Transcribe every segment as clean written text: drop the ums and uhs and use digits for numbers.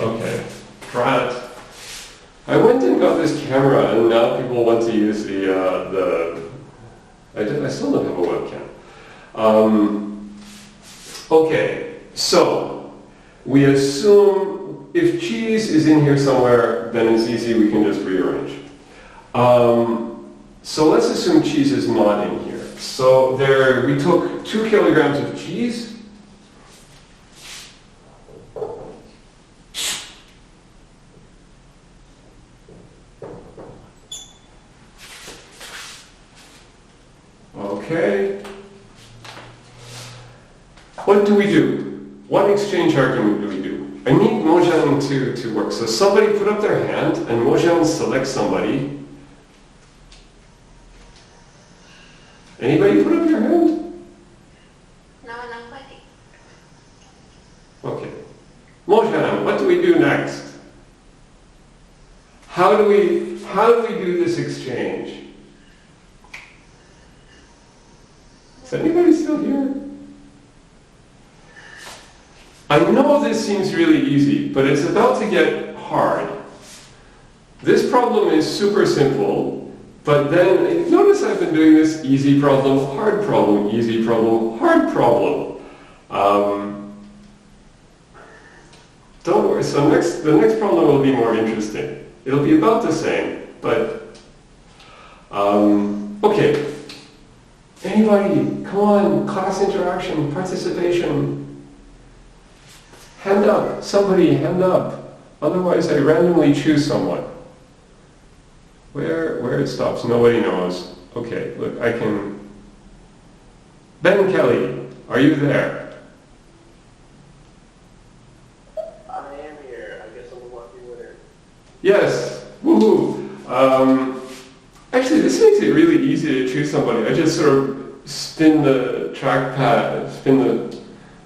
Okay, drat. I went and got this camera, and now people want to use I still don't have a webcam. Okay, so we assume if cheese is in here somewhere, then it's easy, we can just rearrange. So let's assume cheese is not in here. So we took 2 kilograms of cheese. Okay. What do we do? What exchange argument do we do? I need Mojan to work. So somebody put up their hand, and Mojan selects somebody. Anybody put up your hand? No, nobody. Okay. Mojan, what do we do next? How do we do this exchange? Is anybody still here? I know this seems really easy, but it's about to get hard. This problem is super simple, but then notice I've been doing this easy problem, hard problem, easy problem, hard problem. Don't worry, so the next problem will be more interesting. It'll be about the same, but okay. Anybody, come on, class interaction, participation. Hand up, somebody, hand up. Otherwise I randomly choose someone. Where it stops, nobody knows. Okay, look, I can... Ben Kelly, are you there? I am here. I guess I'm the lucky winner. Yes, woohoo. Actually, this makes it really easy to choose somebody. I just sort of spin the trackpad,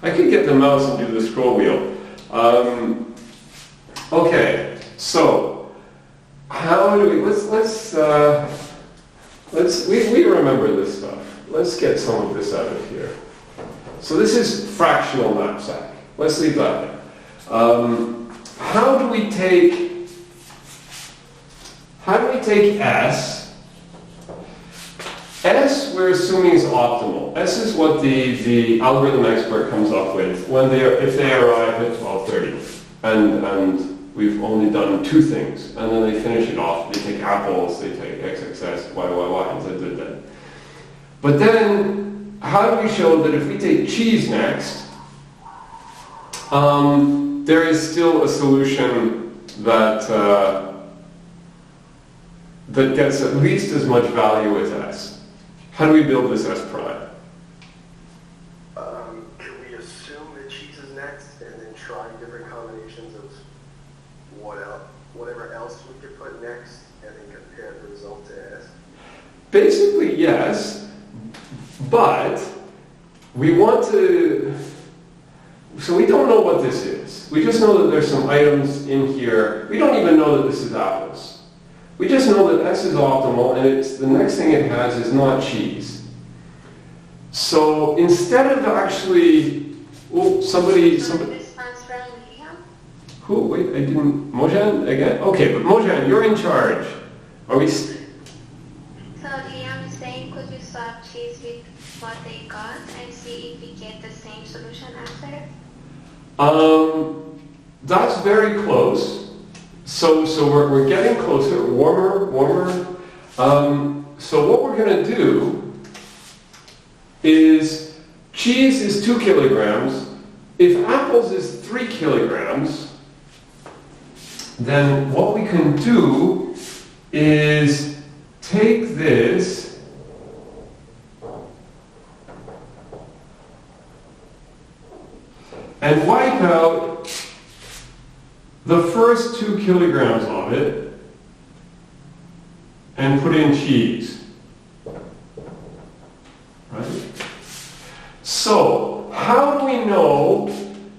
I could get the mouse and do the scroll wheel. Okay, so how do we? We remember this stuff. Let's get some of this out of here. So this is fractional knapsack. Let's leave that there. How do we take S? S, we're assuming, is optimal. S is what the algorithm expert comes up with if they arrive at 12:30, and we've only done 2 things, and then they finish it off. They take apples, they take XXS, Y, and Z. But then, how do we show that if we take cheese next, there is still a solution that gets at least as much value as S? How do we build this S prime? Can we assume that cheese is next and then try different combinations of whatever else we could put next and then compare the result to S? Basically, yes, but we want to... So we don't know what this is. We just know that there's some items in here. We don't even know that this is apples. We just know that S is optimal, and the next thing it has is not cheese. So instead of actually, somebody. This one's from Liam. Who? Wait, I didn't. Mojan again. Okay, but Mojan, you're in charge. Are we? So Liam is saying, could you swap cheese with what they got and see if we get the same solution after? That's very close. So we're getting closer, warmer. So what we're going to do is, cheese is 2 kilograms. If apples is 3 kilograms, then what we can do is take this and wipe out the first 2 kilograms of it and put in cheese. Right? So, how do we know?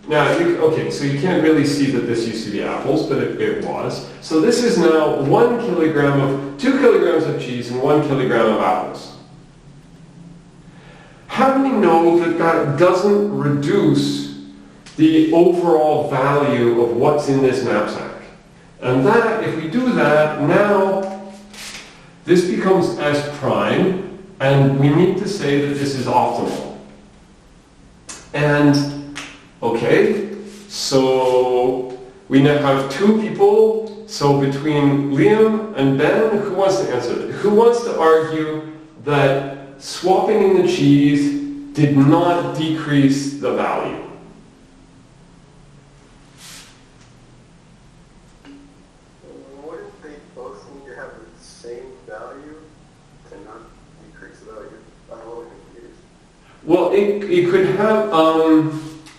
Now, okay, so you can't really see that this used to be apples, but it was. So this is now 2 kilograms of cheese and 1 kilogram of apples. How do we know that that doesn't reduce the overall value of what's in this knapsack. And that, if we do that, now this becomes S prime, and we need to say that this is optimal. And, okay, so we now have two people, so between Liam and Ben, who wants to answer that? Who wants to argue that swapping in the cheese did not decrease the value? Wouldn't they both need to have the same value to not decrease the value? I'm a little confused. Well, it could have,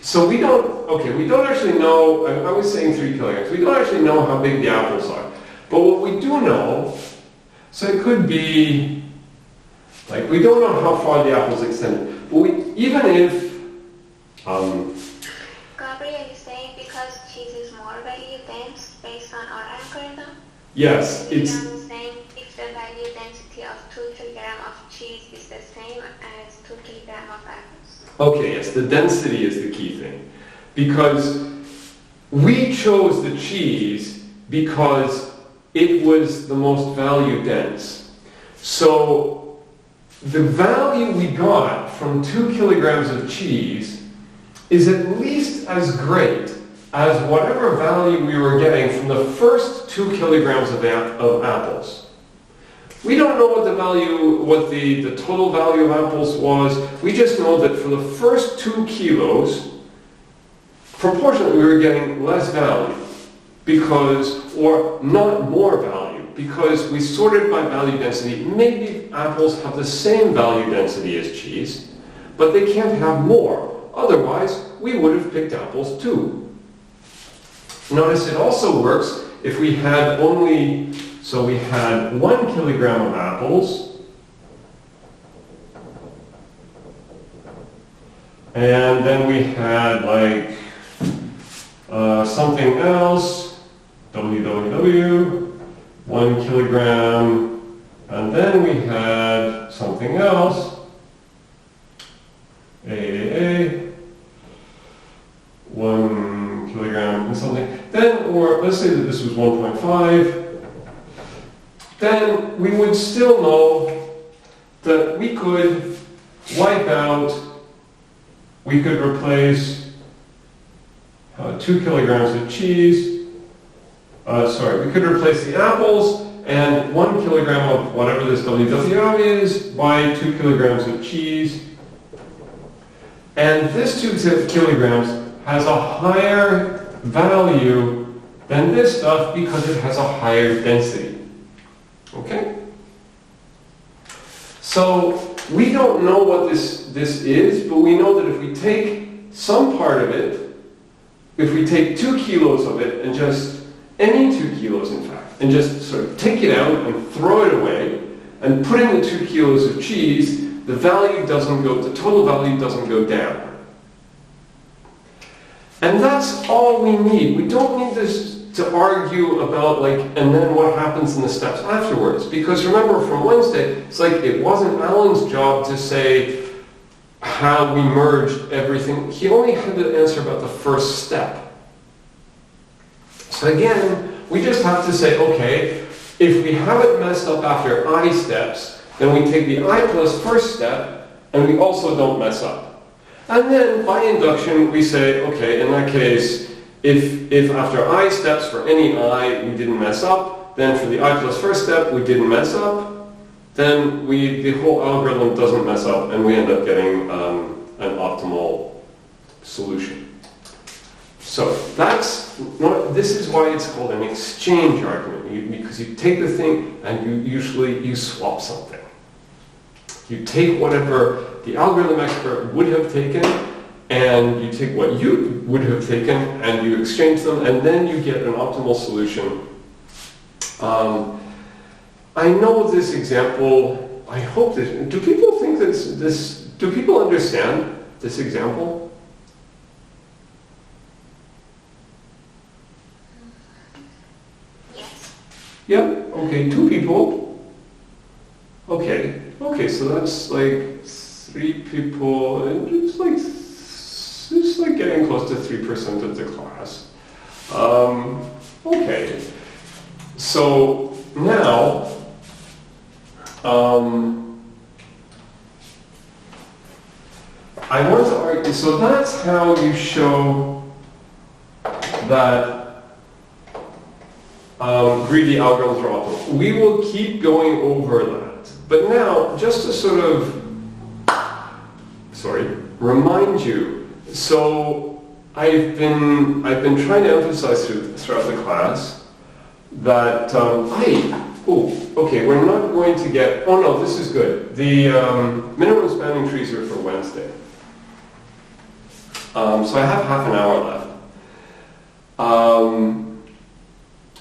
so we don't actually know, I was saying 3 kilograms, we don't actually know how big the apples are. But what we do know, so it could be, like, we don't know how far the apples extend. But even if, Gabriel, are you saying because cheese is more value dense based on our algorithm? yes, We it's, are saying if the value density of 2 kilograms of cheese is the same as 2 kilograms of apples. okay, yes, the density is the key thing. Because we chose the cheese because it was the most value dense. So the value we got from 2 kilograms of cheese is at least as great as whatever value we were getting from the first 2 kilograms of apples. We don't know what the value, what the total value of apples was. We just know that for the first 2 kilos, proportionately we were getting less value because, or not more value, because we sorted by value density. Maybe apples have the same value density as cheese, but they can't have more. Otherwise, we would have picked apples too. Notice it also works if we had only, so we had 1 kilogram of apples, and then we had like something else, www, 1 kilogram, and then we had something else, AAA, 1 kilogram and something. Then, or let's say that this was 1.5, then we would still know that we could wipe out, we could replace 2 kilograms of cheese, we could replace the apples and 1 kilogram of whatever this WWR is by 2 kilograms of cheese. And this 2 kilograms has a higher value than this stuff because it has a higher density. Okay? So we don't know what this is, but we know that if we take some part of it, if we take 2 kilos of it, and just any 2 kilos in fact, and just sort of take it out and throw it away, and put in the 2 kilos of cheese, the value doesn't go, the total value doesn't go down. And that's all we need. We don't need this to argue about, like, and then what happens in the steps afterwards. Because remember from Wednesday, it's like it wasn't Alan's job to say how we merged everything. He only had to answer about the first step. So again, we just have to say, okay, if we have it messed up after I steps, then we take the I plus first step, and we also don't mess up. And then, by induction, we say, okay, in that case, if after I steps for any I we didn't mess up, then for the I plus first step we didn't mess up, then the whole algorithm doesn't mess up, and we end up getting an optimal solution. So this is why it's called an exchange argument, because you take the thing and you swap something. You take whatever the algorithm expert would have taken, and you take what you would have taken, and you exchange them, and then you get an optimal solution. I know this example, I hope this, do people think do people understand this example? Yes. Yeah, okay, 2 people. Okay, so that's like 3 people, and it's like it's like getting close to 3% of the class. Okay, so now, I want to argue, so that's how you show that greedy algorithms are optimal. We will keep going over that. But now, just to sort of, remind you, so I've been trying to emphasize throughout the class that, okay, we're not going to get, oh no, this is good. The minimum spanning trees are for Wednesday. So I have half an hour left.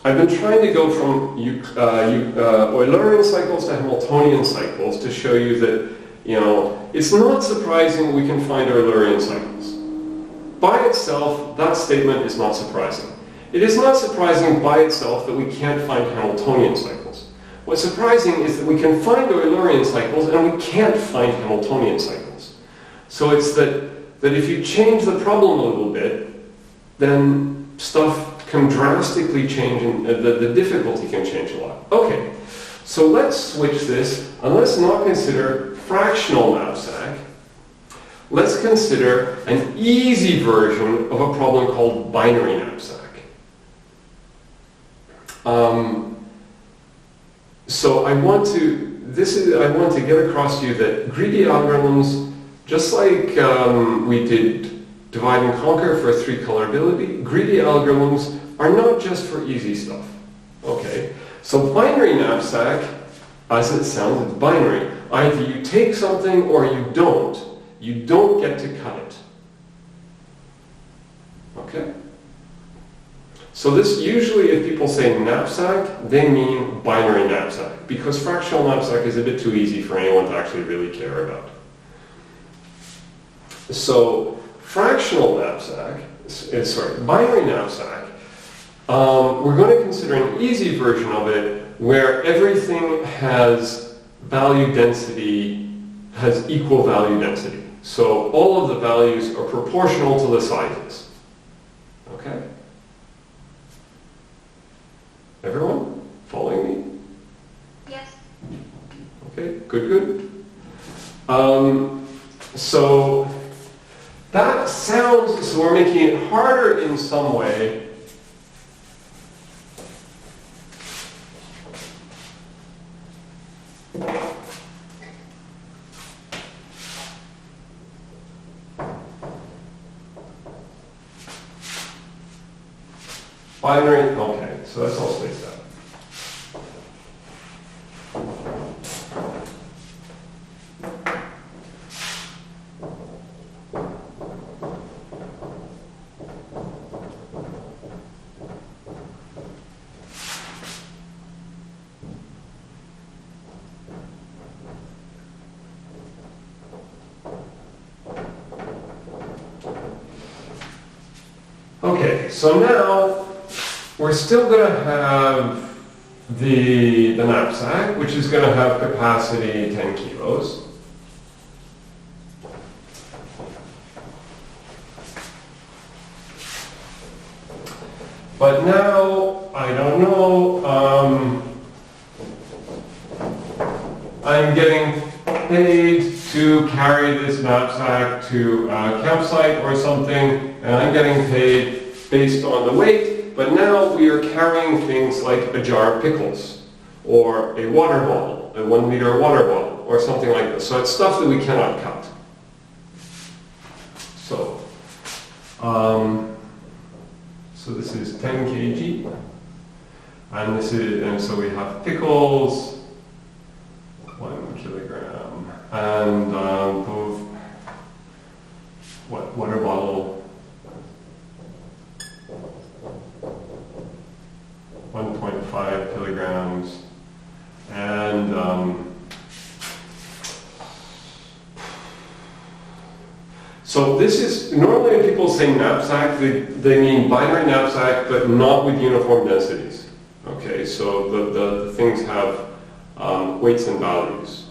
I've been trying to go from Eulerian cycles to Hamiltonian cycles to show you that, it's not surprising we can find Eulerian cycles. By itself, that statement is not surprising. It is not surprising by itself that we can't find Hamiltonian cycles. What's surprising is that we can find Eulerian cycles and we can't find Hamiltonian cycles. So it's that if you change the problem a little bit, then stuff can drastically change and the difficulty can change a lot. Okay, so let's switch this and let's not consider fractional knapsack. Let's consider an easy version of a problem called binary knapsack. So I want to get across to you that greedy algorithms, just like we did divide and conquer for three-color ability, greedy algorithms are not just for easy stuff. Okay, so binary knapsack, as it sounds, it's binary. Either you take something or you don't. You don't get to cut it. Okay? So this usually, if people say knapsack, they mean binary knapsack, because fractional knapsack is a bit too easy for anyone to actually really care about. So fractional knapsack, binary knapsack, we're going to consider an easy version of it where everything has value density, has equal value density. So all of the values are proportional to the sizes. Okay? Everyone following me? Yes. Okay, good. So that sounds, so we're making it harder in some way. Binary, okay, so that's all spaced out. Okay, so now we're still going to have the knapsack, which is going to have capacity 10 kilos. But now, I don't know, I'm getting paid to carry this knapsack to a campsite or something, and I'm getting paid based on the weight. But now we are carrying things like a jar of pickles, or a water bottle, a 1 liter water bottle, or something like this. So it's stuff that we cannot cut. So, so this is 10 kg, and so we have pickles, 1 kilogram, and both water bottle. 1.5 kilograms, and so this is, normally when people say knapsack, they mean binary knapsack, but not with uniform densities. Okay, so the things have weights and values.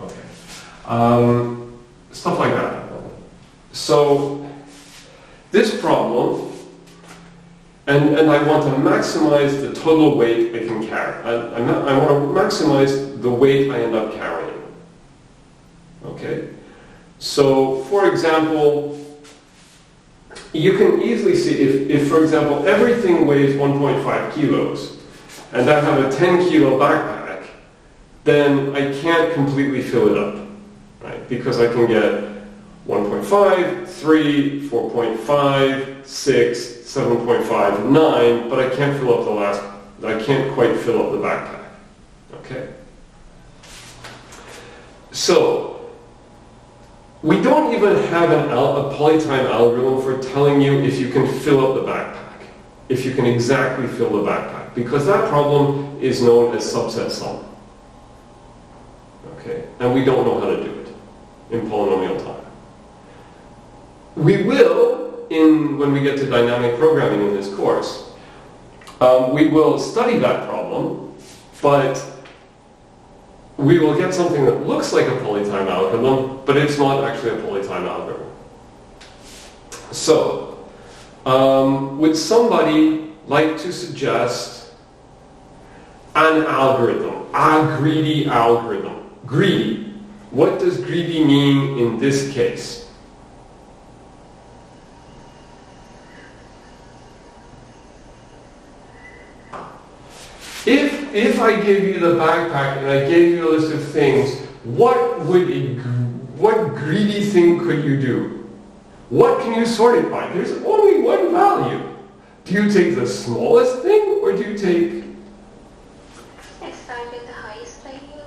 Okay. Stuff like that. So this problem, and I want to maximize the total weight I can carry. I want to maximize the weight I end up carrying. Okay? So, for example, you can easily see if for example, everything weighs 1.5 kilos, and I have a 10 kilo backpack, then I can't completely fill it up, right? Because I can get 1.5, 3, 4.5, 6, 7.5, 9, but I can't fill up I can't quite fill up the backpack, okay? So, we don't even have a polytime algorithm for telling you if you can fill up the backpack, if you can exactly fill the backpack, because that problem is known as subset sum. Okay, and we don't know how to do it in polynomial time. We will, when we get to dynamic programming in this course, we will study that problem, but we will get something that looks like a polytime algorithm, but it's not actually a polytime algorithm. So, would somebody like to suggest an algorithm, a greedy algorithm? Greedy. What does greedy mean in this case? If I give you the backpack and I gave you a list of things, what greedy thing could you do? What can you sort it by? There's only one value. Do you take the smallest thing, or do you take? I start with the highest value.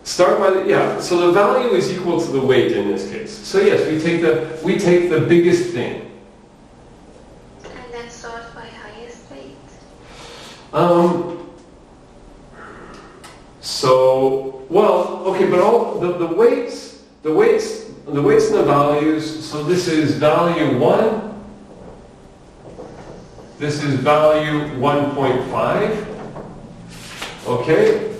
Start by the, yeah. So the value is equal to the weight in this case. So yes, we take the biggest thing. And then sort by highest weight. So, well, okay, but all the weights and the values, so this is value 1, this is value 1.5, okay?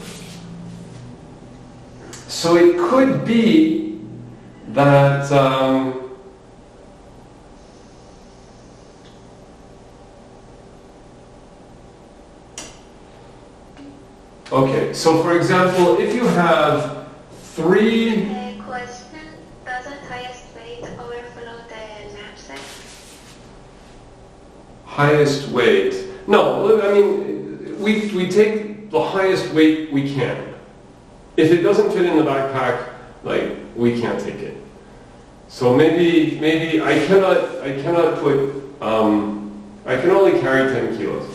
So it could be that, okay, so for example, if you have 3... Question, doesn't highest weight overflow the knapsack? Highest weight. No, I mean, we take the highest weight we can. If it doesn't fit in the backpack, like, we can't take it. So maybe I cannot put, I can only carry 10 kilos.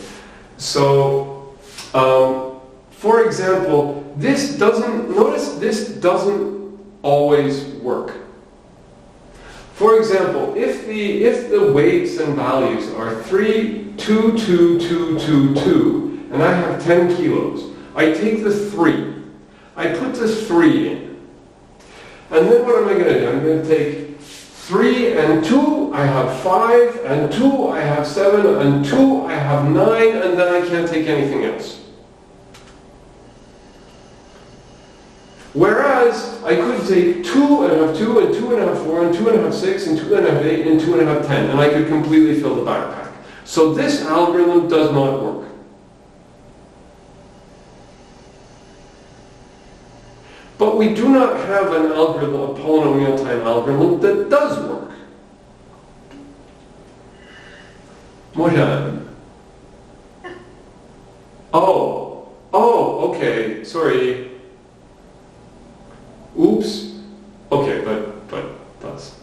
So, for example, this doesn't always work. For example, if the weights and values are 3, 2, 2, 2, 2, 2, and I have 10 kilos, I take the 3. I put this 3 in. And then what am I going to do? I'm going to take 3 and 2, I have 5, and 2, I have 7, and 2, I have 9, and then I can't take anything else. Whereas, I could take 2 and have 2, and 2 and have 4, and 2 and have 6, and 2 and have 8, and 2 and have 10, and I could completely fill the backpack. So this algorithm does not work. But we do not have an algorithm, a polynomial time algorithm, that does work. Mojan. Oh, okay, sorry. Oops. Okay, but that's...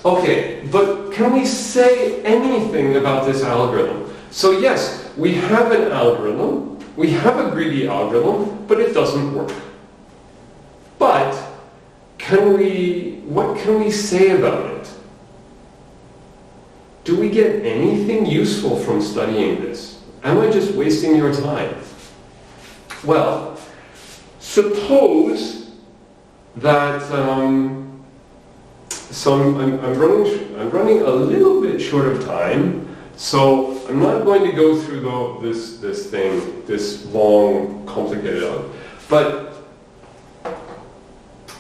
Okay, but can we say anything about this algorithm? So yes, we have an algorithm. We have a greedy algorithm, but it doesn't work. But what can we say about it? Do we get anything useful from studying this? Am I just wasting your time? Well, suppose that I'm running a little bit short of time. So I'm not going to go through this long, complicated, but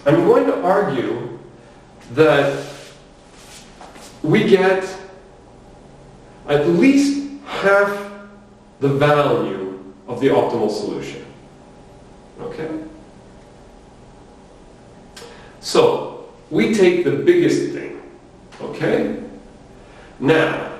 I'm going to argue that we get at least half the value of the optimal solution. Okay? So, we take the biggest thing. Okay? Now,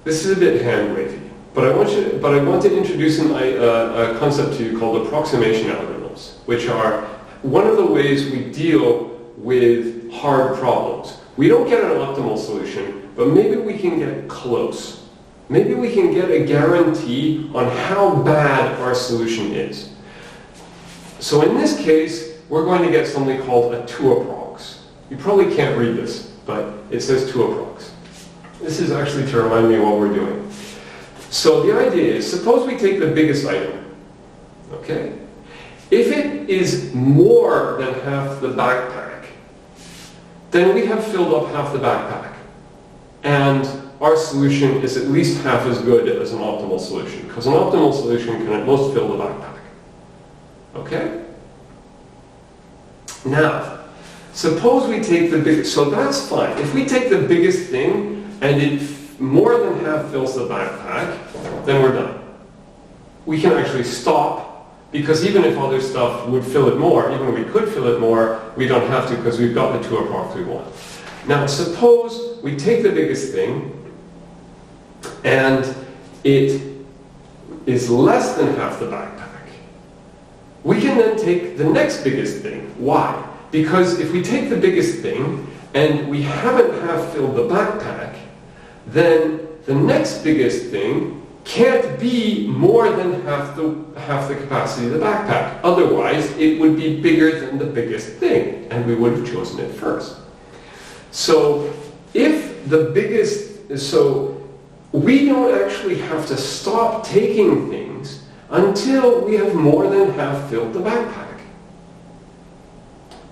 this is a bit hand-wavy, but I want to introduce a concept to you called approximation algorithms, which are one of the ways we deal with hard problems. We don't get an optimal solution, but maybe we can get close. Maybe we can get a guarantee on how bad our solution is. So in this case, we're going to get something called a 2-approx. You probably can't read this, but it says 2-approx. This is actually to remind me what we're doing. So the idea is, suppose we take the biggest item, okay? If it is more than half the backpack, then we have filled up half the backpack. And our solution is at least half as good as an optimal solution, because an optimal solution can at most fill the backpack. Okay? Now, suppose we take the biggest, so that's fine. If we take the biggest thing and it more than half fills the backpack, then we're done. We can actually stop, because even if other stuff would fill it more, even if we could fill it more, we don't have to because we've got the 2-approx we want. Now, suppose we take the biggest thing and it is less than half the backpack. We can then take the next biggest thing. Why? Because if we take the biggest thing and we haven't half filled the backpack, then the next biggest thing can't be more than half the capacity of the backpack. Otherwise, it would be bigger than the biggest thing, and we would have chosen it first. So, if the biggest, so we don't actually have to stop taking things until we have more than half filled the backpack.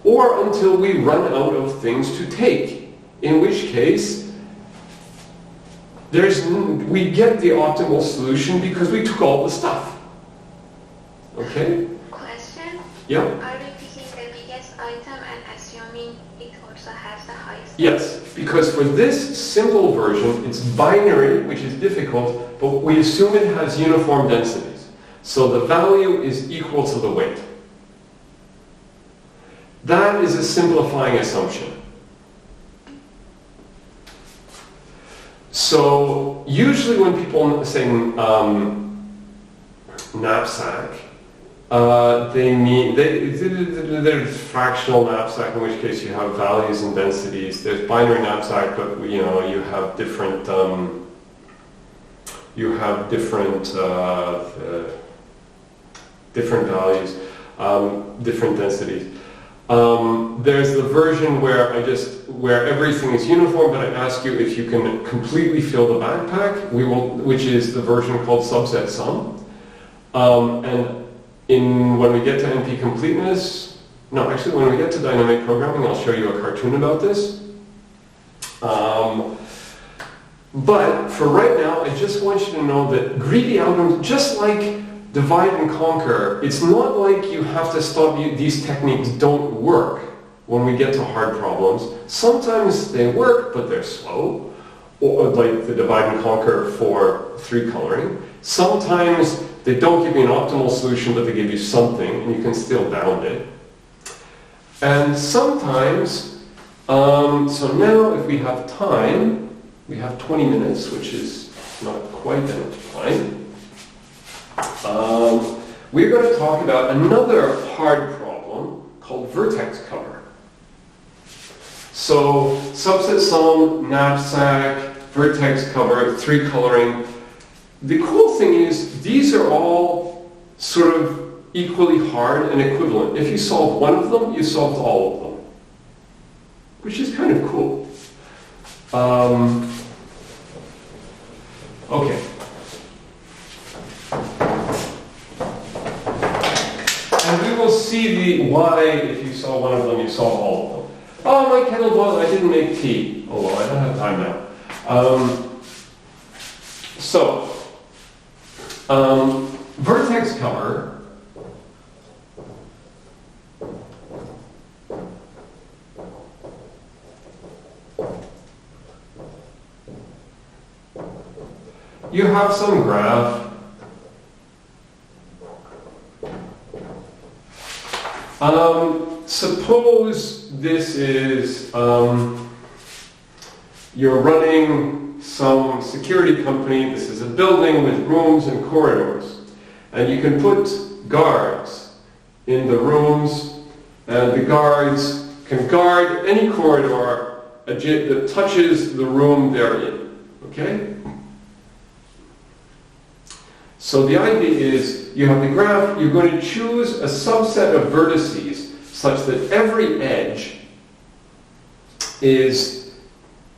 Or until we run out of things to take, in which case we get the optimal solution because we took all the stuff. Okay? Question? Yeah? Are we picking the biggest item and assuming it also has the highest? Yes, because for this simple version, it's binary, which is difficult, but we assume it has uniform densities. So the value is equal to the weight. That is a simplifying assumption. So usually when people say knapsack, they mean there's fractional knapsack, in which case you have values and densities. There's binary knapsack, but you have different different values, different densities. There's the version where everything is uniform, but I ask you if you can completely fill the backpack, which is the version called subset sum. And when we get to NP completeness, when we get to dynamic programming, I'll show you a cartoon about this. But for right now, I just want you to know that greedy algorithms, just like divide and conquer, it's not like you have to stop. These techniques don't work when we get to hard problems. Sometimes they work, but they're slow, or like the divide and conquer for 3 coloring. Sometimes they don't give you an optimal solution, but they give you something, and you can still bound it. And sometimes, so now if we have time, we have 20 minutes, which is not quite enough time. We're going to talk about another hard problem called vertex cover. So, subset sum, knapsack, vertex cover, 3 coloring. The cool thing is, these are all sort of equally hard and equivalent. If you solve one of them, you solved all of them. Which is kind of cool. Okay. And we will see why, if you solve one of them, you solve all of them. Oh, my kettle boiled, I didn't make tea. Oh, well, I don't have time now. So, vertex cover you have some graph. Suppose this is, you're running some security company. This is a building with rooms and corridors. And you can put guards in the rooms, and the guards can guard any corridor that touches the room they're in. Okay? So the idea is, you have the graph, you're going to choose a subset of vertices such that every edge is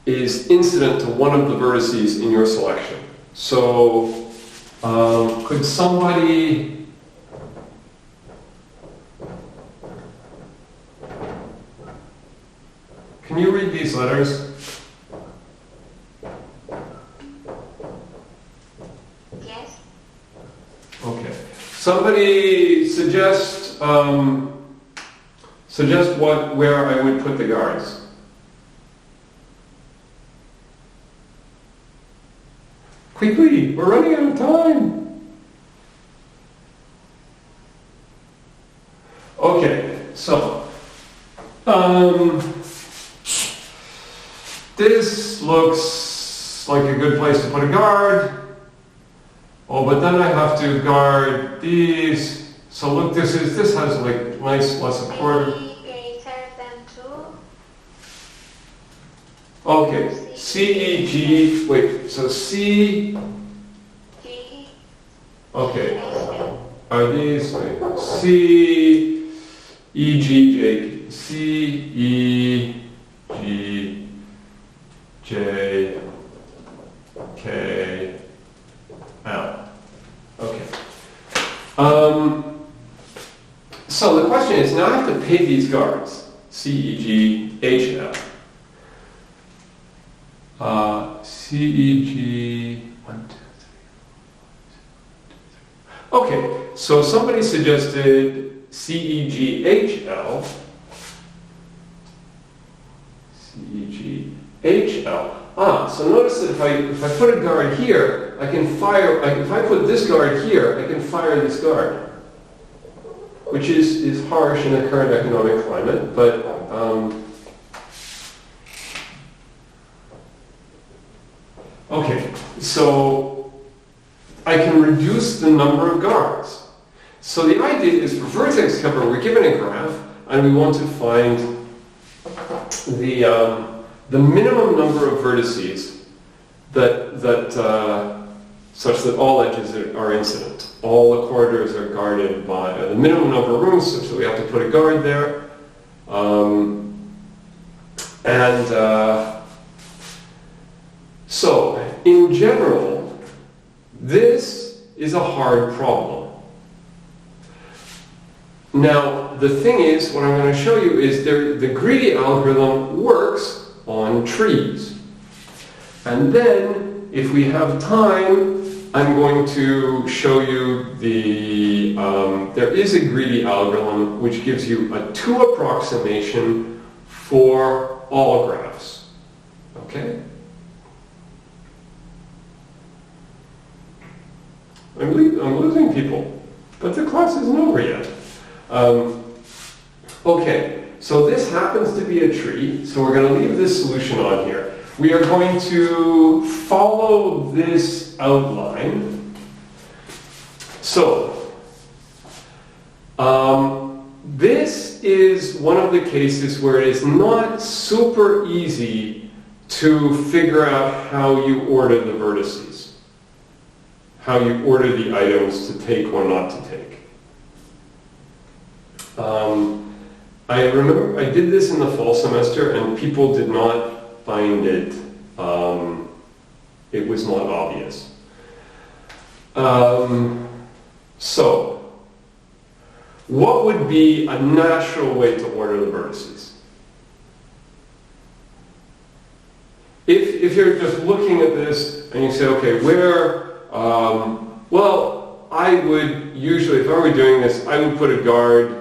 incident to one of the vertices in your selection. So, could somebody... Can you read these letters? Okay. Somebody suggest where I would put the guards. Quickly, we're running out of time. Okay, so this looks like a good place to put a guard. Oh, but then I have to guard these. So look, this has like nice less a quarter. Greater than 2. Okay, CEG. Wait, so C. G. Okay, are these like C E G J C E G J K L? Okay. So the question is, now I have to pay these guards, C, E, G, H, L. C, E, G, 1, 2, 3. Okay, so somebody suggested C, E, G, H, L. C, E, G, H, L. So notice that if I put a guard here, I can fire, if I put this guard here, I can fire this guard. Which is harsh in the current economic climate, but okay, so I can reduce the number of guards. So the idea is, for vertex cover, we're given a graph, and we want to find the minimum number of vertices that such that all edges are incident. All the corridors are guarded by the minimum number of rooms, such that we have to put a guard there. So, in general, this is a hard problem. Now, the thing is, what I'm going to show you is the greedy algorithm works on trees. And then, if we have time, I'm going to show you there is a greedy algorithm which gives you a 2 approximation for all graphs. Okay? I'm losing people, but the class isn't over yet. Okay, so this happens to be a tree, so we're going to leave this solution on here. We are going to follow this outline. So, this is one of the cases where it is not super easy to figure out how you order the vertices, how you order the items to take or not to take. I remember I did this in the fall semester, and people did not find it, it was not obvious. So, what would be a natural way to order the vertices? If you're just looking at this, and you say, okay, where, well, I would usually, if I were doing this, I would put a guard